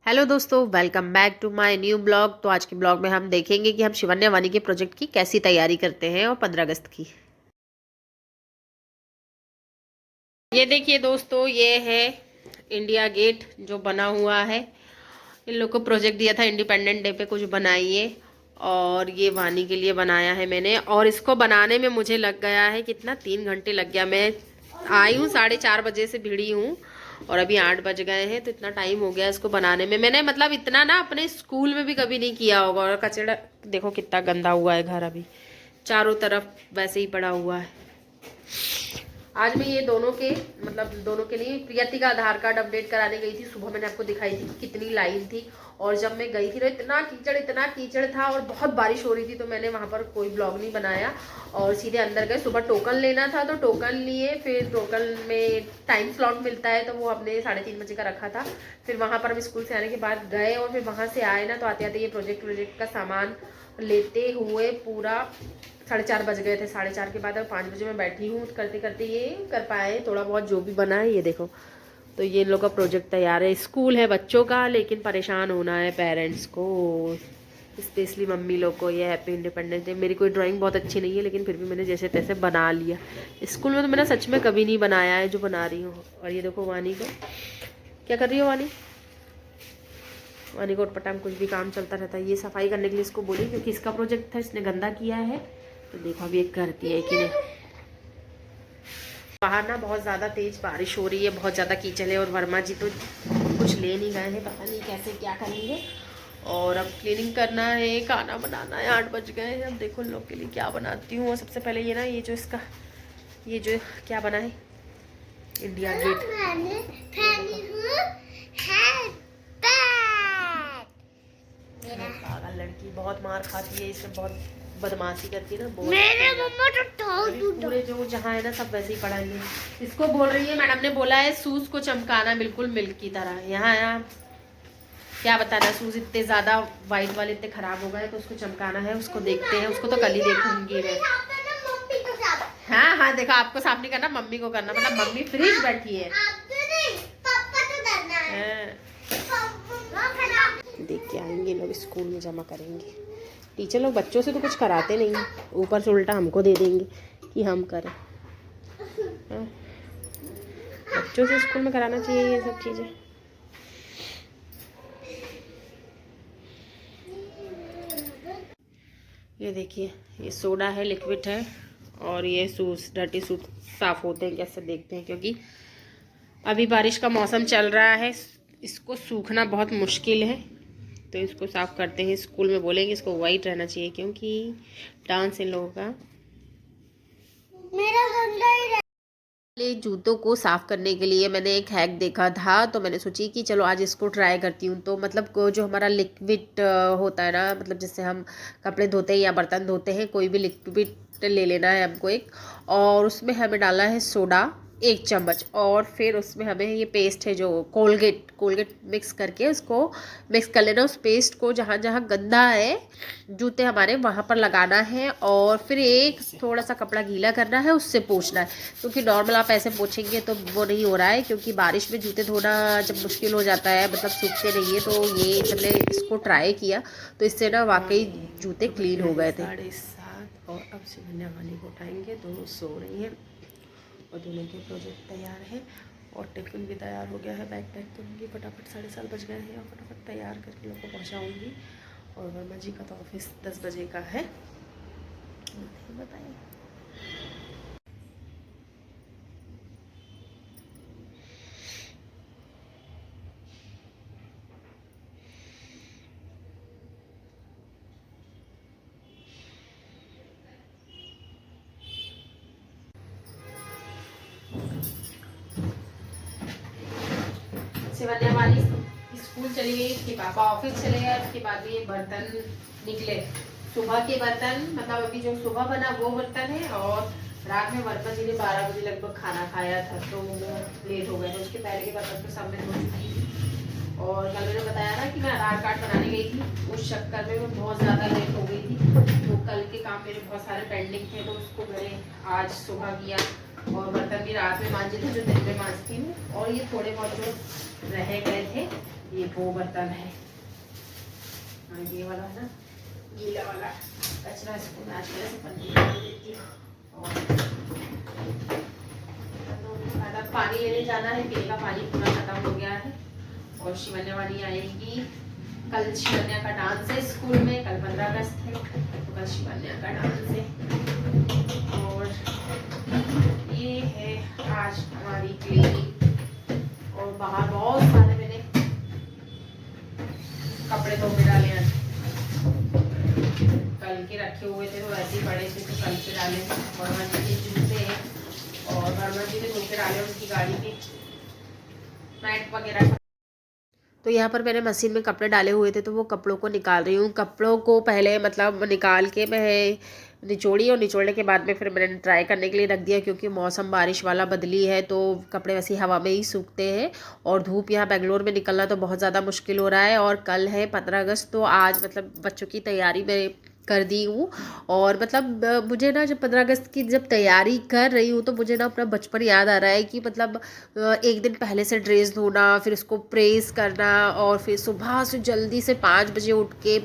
Hello दोस्तों, welcome back to my new blog. तो आज के ब्लॉग में हम देखेंगे कि हम शिवन्या वानी के प्रोजेक्ट की कैसी तैयारी करते हैं और 15 अगस्त की। ये देखिए दोस्तों, ये है इंडिया गेट जो बना हुआ है। इन लोग को प्रोजेक्ट दिया था इंडिपेंडेंट डे पे कुछ बनाइए, और ये वानी के लिए बनाया है मैंने। और इसको बनाने में मुझे लग गया है कितना, 3 घंटे लग गया। मैं आई हूँ 4:30 बजे से, भिड़ी हूँ और अभी 8 बज गए हैं। तो इतना टाइम हो गया इसको बनाने में। मैंने मतलब इतना ना अपने स्कूल में भी कभी नहीं किया होगा। और कचरा देखो कितना गंदा हुआ है घर, अभी चारों तरफ वैसे ही पड़ा हुआ है। आज मैं ये दोनों के मतलब दोनों के लिए प्रियति का आधार कार्ड अपडेट कराने गई थी। सुबह मैंने आपको दिखाई थी कितनी लाइन थी। और जब मैं गई थी तो इतना कीचड़ था और बहुत बारिश हो रही थी, तो मैंने वहाँ पर कोई ब्लॉग नहीं बनाया और सीधे अंदर गए। सुबह टोकन लेना था तो टोकन लिए, फिर टोकन में टाइम स्लॉट मिलता है तो वो हमने 3:30 बजे का रखा था। फिर वहाँ पर हम स्कूल से आने के बाद गए और फिर वहाँ से आए ना, तो आते आते ये प्रोजेक्ट का सामान लेते हुए पूरा 4:30 बज गए थे। 4:30 के बाद अब 5 बजे मैं बैठी हूँ। करते करते ये कर पाए थोड़ा बहुत जो भी बना है। ये देखो, तो ये इन लोग का प्रोजेक्ट तैयार है। स्कूल है बच्चों का, लेकिन परेशान होना है पेरेंट्स को, स्पेशली मम्मी लोग को। ये हैप्पी इंडिपेंडेंस डे। मेरी कोई ड्राइंग बहुत अच्छी नहीं है, लेकिन फिर भी मैंने जैसे तैसे बना लिया। स्कूल में तो मैंने सच में कभी नहीं बनाया है जो बना रही हूँ। और ये देखो वानी को, क्या कर रही हो वानी? वानी को उटपटांग कुछ भी काम चलता रहता है। ये सफाई करने के लिए इसको बोली, क्योंकि इसका प्रोजेक्ट था, इसने गंदा किया है। तो देखो अभी एक करती है कि नहीं। बाहर ना बहुत ज़्यादा तेज बारिश हो रही है, बहुत ज़्यादा कीचड़ है। और वर्मा जी तो कुछ ले नहीं गए हैं, पता नहीं कैसे क्या करेंगे। और अब क्लीनिंग करना है, खाना बनाना है। 8 बज गए हैं। अब देखो उन लोग के लिए क्या बनाती हूँ। और सबसे पहले ये ना, ये जो इसका ये जो क्या बना है, इंडिया गेट। पागल लड़की, बहुत मार खाती है, इसमें बहुत बदमाशी करती है ना। मेरे मम्मा तो पूरे जो जहाँ है ना सब वैसे ही पड़ा है। इसको बोल रही है, मैडम ने बोला है शूज को चमकाना बिल्कुल मिल्क की तरह। यहाँ यहाँ क्या बताना, शूज इतने ज्यादा वाइट वाले इतने खराब हो गए तो उसको चमकाना है। उसको देखते हैं, उसको तो कल ही देखूंगी मैं। हाँ हाँ, देखो आपको साफ नहीं करना, मम्मी को करना। मतलब मम्मी फ्रीज बैठी है। देख के आएंगे लोग, स्कूल में जमा करेंगे। टीचर लोग बच्चों से तो कुछ कराते नहीं, ऊपर से उल्टा हमको दे देंगे कि हम करें। बच्चों से स्कूल में कराना चाहिए ये सब चीज़ें। ये देखिए, ये सोडा है, लिक्विड है। और ये शूज, डर्टी शूज साफ़ होते हैं कैसे देखते हैं, क्योंकि अभी बारिश का मौसम चल रहा है। इसको सूखना बहुत मुश्किल है, तो इसको साफ़ करते हैं। स्कूल में बोलेंगे इसको वाइट रहना चाहिए, क्योंकि डांस इन लोगों का। मेरा गंदा ही जूतों को साफ़ करने के लिए मैंने एक हैक देखा था, तो मैंने सोची कि चलो आज इसको ट्राई करती हूँ। तो मतलब जो हमारा लिक्विड होता है ना, मतलब जैसे हम कपड़े धोते हैं या बर्तन धोते हैं, कोई भी लिक्विड ले लेना है हमको एक। और उसमें हमें डालना है सोडा 1 चम्मच। और फिर उसमें हमें ये पेस्ट है जो कोलगेट मिक्स करके उसको मिक्स कर लेना। उस पेस्ट को जहाँ जहाँ गंदा है जूते हमारे, वहाँ पर लगाना है। और फिर एक थोड़ा सा कपड़ा गीला करना है, उससे पोंछना है। क्योंकि नॉर्मल आप ऐसे पोंछेंगे तो वो नहीं हो रहा है, क्योंकि बारिश में जूते धोना जब मुश्किल हो जाता है, मतलब सूखते नहीं है। तो ये जब मैंने इसको ट्राई किया तो इससे ना वाकई जूते क्लीन हो गए थे। 7:30 और अब शिवन्या वानी को उठाएंगे। दोनों सो रही हैं और दोनों के प्रोजेक्ट तैयार है और टिफिन भी तैयार हो गया है। बैग पैक करूँगी फटाफट, 7:30 बज गए हैं और फटाफट तैयार करके लोग को पहुँचाऊँगी। और वर्मा जी का तो ऑफिस 10 बजे का है। बताइए। शिवन्या वाली स्कूल चली गई, इसके पापा ऑफिस चले गए। उसके बाद ये बर्तन निकले, सुबह के बर्तन, मतलब अभी जो सुबह बना वो बर्तन है। और रात में वर्मा जी ने 12 बजे लगभग खाना खाया था, तो वो लेट हो गए थे। उसके पहले के बर्तन तो सब में धो चुकी थी। और कल मैंने बताया ना कि मैं आधार कार्ड बनाने गई थी, उस चक्कर में मैं बहुत ज़्यादा लेट हो गई थी। तो कल के काम मेरे बहुत सारे पेंडिंग थे, तो उसको मैंने आज सुबह किया। और बर्तन भी रात में मांजे थे जो दिन में मांजती हूँ। और ये थोड़े बहुत जो रह गए थे ये वो बर्तन है, ये वाला है ना गीला वाला कचरा, इसको मैं आज से पन्नी में देती हूँ। और तो पानी लेने जाना है, पीने का पानी पूरा खत्म हो गया है। और शिवन्या वाली आएगी कल, शिवन्या का डांस है स्कूल में, कल 15 अगस्त है तो कल शिवन्या का डांस है। और ये है आज हमारी क्लीनिंग। और बाहर बहुत सारे मैंने कपड़े धो के डाले हैं, कल के रखे हुए थे तो वैसे ही पड़े थे तो कल के डाले। वर्मा जी के जूते हैं और वर्मा जी ने धो के डाले उनकी गाड़ी में मैट वगैरह। तो यहाँ पर मैंने मशीन में कपड़े डाले हुए थे तो वो कपड़ों को निकाल रही हूँ। कपड़ों को पहले मतलब निकाल के मैं निचोड़ी, और निचोड़ने के बाद में फिर मैंने ड्राई करने के लिए रख दिया, क्योंकि मौसम बारिश वाला बदली है तो कपड़े वैसे हवा में ही सूखते हैं। और धूप यहाँ बेंगलोर में निकलना तो बहुत ज़्यादा मुश्किल हो रहा है। और कल है 15 अगस्त, तो आज मतलब बच्चों की तैयारी में कर दी हूँ। और मतलब मुझे ना जब 15 अगस्त की जब तैयारी कर रही हूँ तो मुझे ना अपना बचपन याद आ रहा है कि मतलब एक दिन पहले से ड्रेस धोना, फिर उसको प्रेस करना, और फिर सुबह से जल्दी से 5 बजे उठ के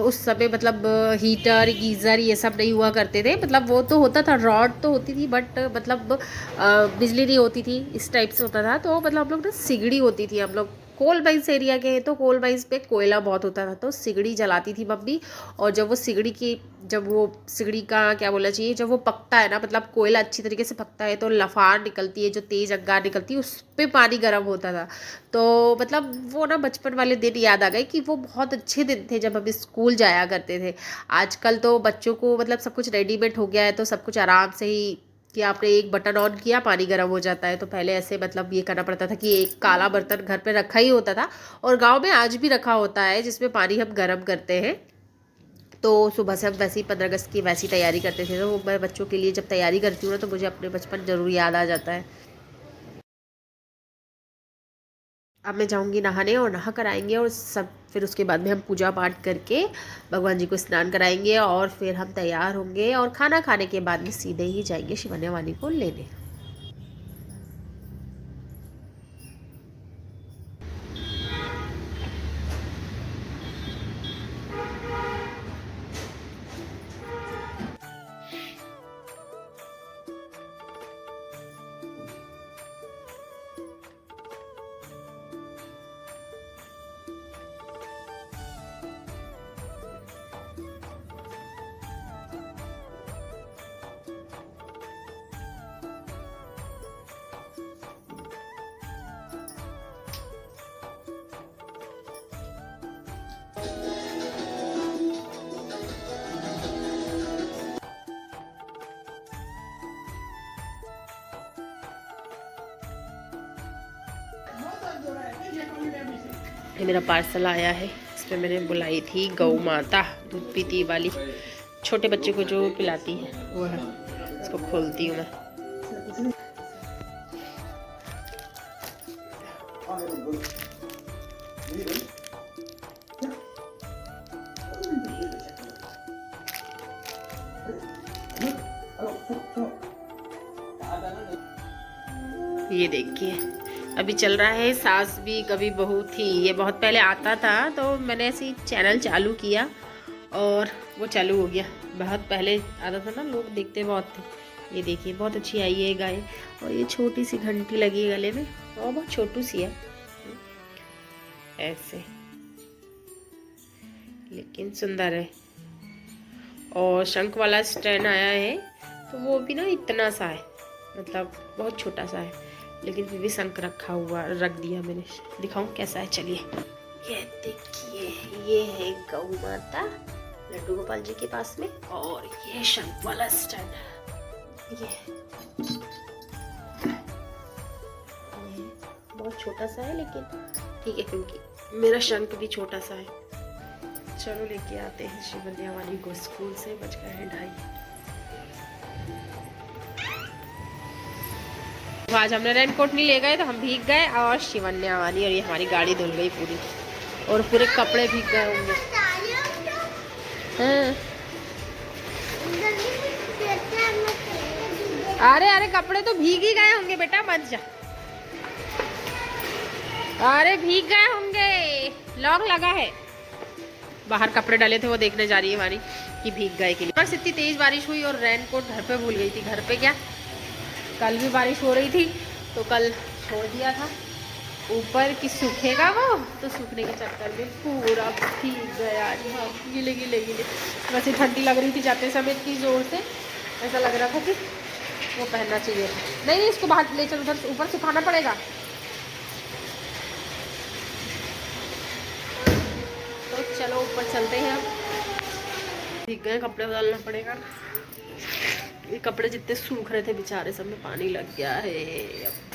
उस समय मतलब हीटर गीज़र ये सब नहीं हुआ करते थे। मतलब वो तो होता था, रॉड तो होती थी बट मतलब बिजली नहीं होती थी, इस टाइप से होता था। तो मतलब हम लोग ना सिगड़ी होती थी, हम लोग कोल माइंस एरिया के हैं तो कोल माइंस पे कोयला बहुत होता था तो सिगड़ी जलाती थी मम्मी। और जब वो सिगड़ी की, जब वो सिगड़ी का क्या बोलना चाहिए, जब वो पकता है ना, मतलब कोयला अच्छी तरीके से पकता है तो लफार निकलती है, जो तेज़ अंगार निकलती है, उस पर पानी गर्म होता था। तो मतलब वो ना बचपन वाले दिन याद आ गए कि वो बहुत अच्छे दिन थे जब हम स्कूल जाया करते थे। आजकल तो बच्चों को मतलब सब कुछ रेडीमेड हो गया है तो सब कुछ आराम से ही, कि आपने एक बटन ऑन किया पानी गर्म हो जाता है। तो पहले ऐसे मतलब ये करना पड़ता था कि एक काला बर्तन घर पे रखा ही होता था, और गांव में आज भी रखा होता है जिसमें पानी हम गर्म करते हैं। तो सुबह से हम वैसे ही 15 अगस्त की वैसी तैयारी करते थे। तो मैं बच्चों के लिए जब तैयारी करती हूँ ना तो मुझे अपने बचपन ज़रूर याद आ जाता है। अब मैं जाऊँगी नहाने और नहा कर आएंगे और सब, फिर उसके बाद में हम पूजा पाठ करके भगवान जी को स्नान कराएंगे और फिर हम तैयार होंगे और खाना खाने के बाद में सीधे ही जाएंगे शिवन्या वानी को लेने। ये मेरा पार्सल आया है, इसमें मैंने बुलाई थी गौ माता दूध पीती वाली, छोटे बच्चे को जो पिलाती है वो है। इसको खोलती हूँ मैं। ये देखिए अभी चल रहा है सास भी कभी बहू थी, ये बहुत पहले आता था तो मैंने ऐसे चैनल चालू किया और वो चालू हो गया। बहुत पहले आता था ना, लोग देखते बहुत थे। ये देखिए बहुत अच्छी आई है गाय, और ये छोटी सी घंटी लगी है गले में और बहुत छोटू सी है ऐसे, लेकिन सुंदर है। और शंख वाला स्टैंड आया है तो वो भी ना इतना सा है, मतलब बहुत छोटा सा है, लेकिन फिर भी शंख रखा हुआ रख दिया मैंने। दिखाऊं कैसा है, चलिए। ये देखिए ये है गौ माता लड्डू गोपाल जी के पास में, और ये शंख वाला स्टैंड। ये बहुत छोटा सा है लेकिन ठीक है, क्योंकि मेरा शंख भी छोटा सा है। चलो लेके आते हैं शिवन्या वाली को स्कूल से, बज गए हैं 2:30। आज हमने रेनकोट नहीं ले गए तो हम भीग गए, और शिवन्या वाली और ये हमारी गाड़ी धुल गई पूरी, और पूरे कपड़े भीग गए होंगे। हाँ। अरे अरे कपड़े तो भीग ही गए होंगे बेटा, मत जा। अरे भीग गए होंगे, लॉक लगा है। बाहर कपड़े डाले थे वो देखने जा रही है वानी कि भीग गए कि नहीं। बस इतनी तेज बारिश हुई और रेनकोट घर पे भूल गई थी। घर पे क्या, कल भी बारिश हो रही थी तो कल छोड़ दिया था ऊपर कि सूखेगा वो, तो सूखने के चक्कर में पूरा भीग गया। हाँ, गिले गिले गिले। वैसे ठंडी लग रही थी जाते समय इतनी ज़ोर से, ऐसा लग रहा था कि वो पहनना चाहिए। नहीं नहीं, इसको बाहर ले चल, उधर ऊपर सुखाना पड़ेगा। तो चलो ऊपर चलते हैं। अब भीग गए, कपड़े बदलना पड़ेगा। ये कपड़े जितने सूख रहे थे बेचारे, सब में पानी लग गया है।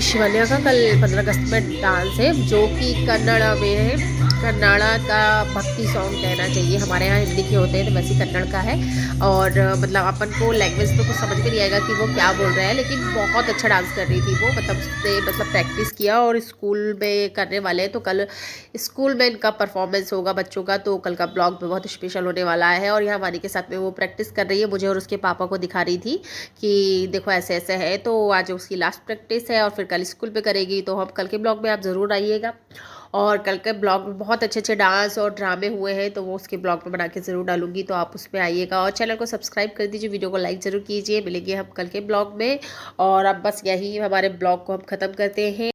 शिवान्या का कल 15 अगस्त में डांस है, जो कि कन्नड़ में है। कन्नड़ का भक्ति सॉन्ग कहना चाहिए, हमारे यहाँ हिंदी के होते हैं तो वैसे कन्नड़ का है। और मतलब अपन को लैंग्वेज तो कुछ समझ में नहीं आएगा कि वो क्या बोल रहा है, लेकिन बहुत अच्छा डांस कर रही थी वो। मतलब प्रैक्टिस किया और स्कूल में करने वाले हैं, तो कल स्कूल में इनका परफॉर्मेंस होगा बच्चों का, तो कल का ब्लॉग में बहुत स्पेशल होने वाला है। और यहाँ वानी के साथ में वो प्रैक्टिस कर रही है, मुझे और उसके पापा को दिखा रही थी कि देखो ऐसे ऐसे है। तो आज उसकी लास्ट प्रैक्टिस है और फिर कल स्कूल पे करेगी। तो हम कल के ब्लॉग में आप ज़रूर आइएगा। और कल के ब्लॉग में बहुत अच्छे अच्छे डांस और ड्रामे हुए हैं, तो वो उसके ब्लॉग में बना के ज़रूर डालूंगी, तो आप उसमें आइएगा। और चैनल को सब्सक्राइब कर दीजिए, वीडियो को लाइक ज़रूर कीजिए। मिलेंगे हम कल के ब्लॉग में। और अब बस यही हमारे ब्लॉग को हम ख़त्म करते हैं।